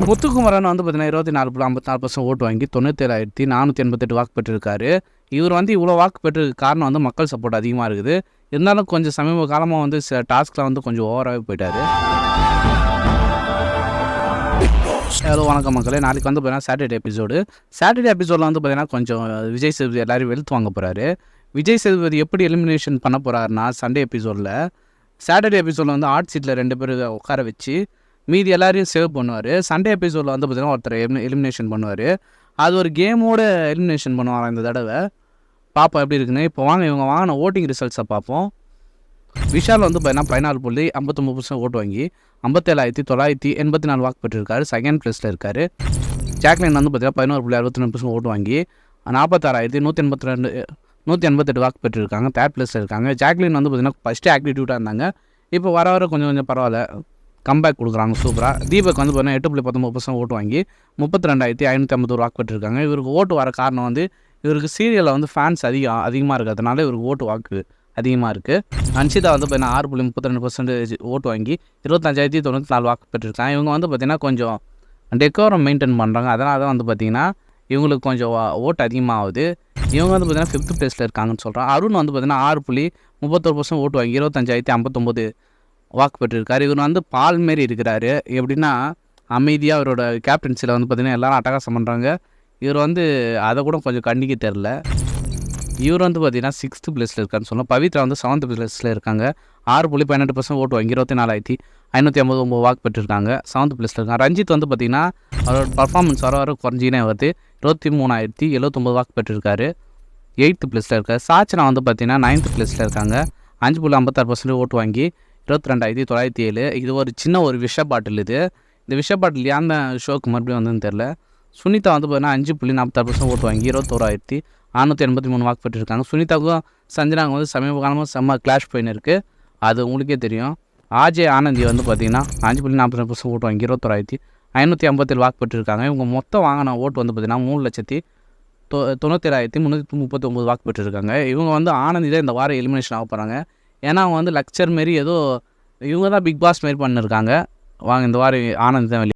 முத்துக்குமரன் வந்து பார்த்தீங்கன்னா 24.54% ஓட்டு வாங்கி 97,488 வாக்கு பெற்றிருக்காரு. இவர் வந்து இவ்வளோ வாக்கு பெற்றதுக்கு காரணம் வந்து மக்கள் சப்போர்ட் அதிகமாக இருக்குது. இருந்தாலும் கொஞ்சம் சமீப காலமாக வந்து சில டாஸ்கில் வந்து கொஞ்சம் ஓவராகவே போயிட்டார். ஹலோ வணக்கம் மக்களே. நாளைக்கு வந்து பார்த்தீங்கன்னா சாட்டர்டே எபிசோடில் வந்து பார்த்தீங்கன்னா கொஞ்சம் விஜய் சேதுபதி எல்லாரும் வெளுத்து வாங்க போகிறாரு. விஜய் சேதுபதி எப்படி எலிமினேஷன் பண்ண போகிறாருன்னா சாட்டர்டே எபிசோடில் வந்து ஆட் சீட்டில் 2 பேர் உட்கார வச்சு மீதி எல்லாரையும் சேவ் பண்ணுவார். சண்டே எபிசோடில் வந்து பார்த்தீங்கன்னா ஒருத்தர் எலிமினேஷன் பண்ணுவார். அது ஒரு கேமோட எலிமினேஷன் பண்ணுவாங்க இந்த தடவை. பார்ப்போம் எப்படி இருக்குன்னு. இப்போ வாங்க இவங்க வாங்கின ஓட்டிங் ரிசல்ட்ஸை பார்ப்போம். விஷால் வந்து பார்த்தீங்கன்னா 14.59% ஓட்டு வாங்கி 57,984 வாக்கு பெற்றிருக்காரு. செகண்ட் பிளேஸில் இருக்கார். ஜாக்லின் வந்து பார்த்தீங்கன்னா 11.62% ஓட்டு வாங்கி 46,188 வாக்கு பெற்றிருக்காங்க. தேர்ட் பிளேஸில் இருக்காங்க. ஜாக்லின் வந்து பார்த்தீங்கன்னா ஃபஸ்ட்டு ஆக்டிடியூட்டாக இருந்தாங்க. இப்போ வர கொஞ்சம் பரவாயில்ல, கம்பேக் கொடுக்குறாங்க சூப்பராக. தீபக் வந்து பார்த்தீங்கன்னா 8.19% ஓட்டு வாங்கி 32,551 வாக்கு பெற்றிருக்காங்க. இவருக்கு ஓட்டு வர காரணம் வந்து இவருக்கு சீரியலில் வந்து ஃபேன்ஸ் அதிகமாக இருக்கிறதுனால இவருக்கு ஓட்டு வாக்கு அதிகமாக இருக்குது. அன்ஷிதா வந்து பார்த்தீங்கன்னா 6.32% ஓட்டு வாங்கி 25,094 வாக்கு பெற்றிருக்காங்க. இவங்க வந்து பார்த்திங்கன்னா கொஞ்சம் டெக்கோரம் மெயின்டைன் பண்ணுறாங்க. அதனால தான் வந்து பார்த்திங்கன்னா இவங்களுக்கு கொஞ்சம் ஓட்டு அதிகமாகுது. இவங்க வந்து பார்த்திங்கன்னா 5th பிளேஸில் இருக்காங்கன்னு சொல்கிறாங்க. அருண் வந்து பார்த்திங்கன்னா 6.31% ஓட்டு வாங்கி 25,059 வாக்கு பெற்றிருக்காரு. இவர் வந்து பால் மாரி இருக்கிறாரு. எப்படின்னா அமைதியாக அவரோட கேப்டன்சியில் வந்து பார்த்திங்கன்னா எல்லோரும் அட்டகாசம் பண்ணுறாங்க. இவர் வந்து அதை கூட கொஞ்சம் கண்டிக்க தெரில. இவர் வந்து பார்த்திங்கன்னா 6th பிளேஸில் இருக்காருன்னு சொன்னால். பவித்ரா வந்து 7th பிளேஸில் இருக்காங்க. 6.18% ஓட்டு வாங்கி 24,559 வாக்கு பெற்றிருக்காங்க. 7th பிளேஸில் இருக்காங்க. ரஞ்சித் வந்து பார்த்திங்கன்னா அவரோட பர்ஃபார்மன்ஸ் வர குறைஞ்சினே வருது. 23,079 வாக்கு பெற்றிருக்காரு. 8th பிளேஸில் இருக்கார். சாச்சனா வந்து பார்த்திங்கன்னா 9th பிளேஸில் இருக்காங்க. 5.56% ஓட்டு வாங்கி 22,907. இது ஒரு சின்ன விஷ பாட்டில். இந்த விஷ பாட்டில் ஏன் ஷோக்கு மறுபடியும் வந்ததுன்னு தெரில. சுனிதா வந்து பார்த்தீங்கன்னா 5.46% ஓட்டு வாங்கி 21,683 வாக்கு பெற்றிருக்காங்க. சுனிதாவுக்கும் சஞ்சனாவுக்கும் வந்து சமீப காலமாக செம்ம கிளாஷ் போயின்னு இருக்குது. அது உங்களுக்கே தெரியும். ஆஜே ஆனந்தி வந்து பார்த்திங்கன்னா 5.42% ஓட்டு வாங்கி 21,557 வாக்கு பெற்றிருக்காங்க. இவங்க மொத்தம் வாங்கின ஓட்டு வந்து பார்த்திங்கன்னா 3,97,339 வாக்கு பெற்றிருக்காங்க. இவங்க வந்து ஆனந்தி தான் இந்த வாரம் எலிமினேஷன் ஆக போகிறாங்க. ஏன்னா அவங்க வந்து லெக்சர் மாரி ஏதோ இவங்க தான் பிக் பாஸ் மாரி பண்ணியிருக்காங்க. வாங்க இந்த வாரம் ஆனந்தி தான்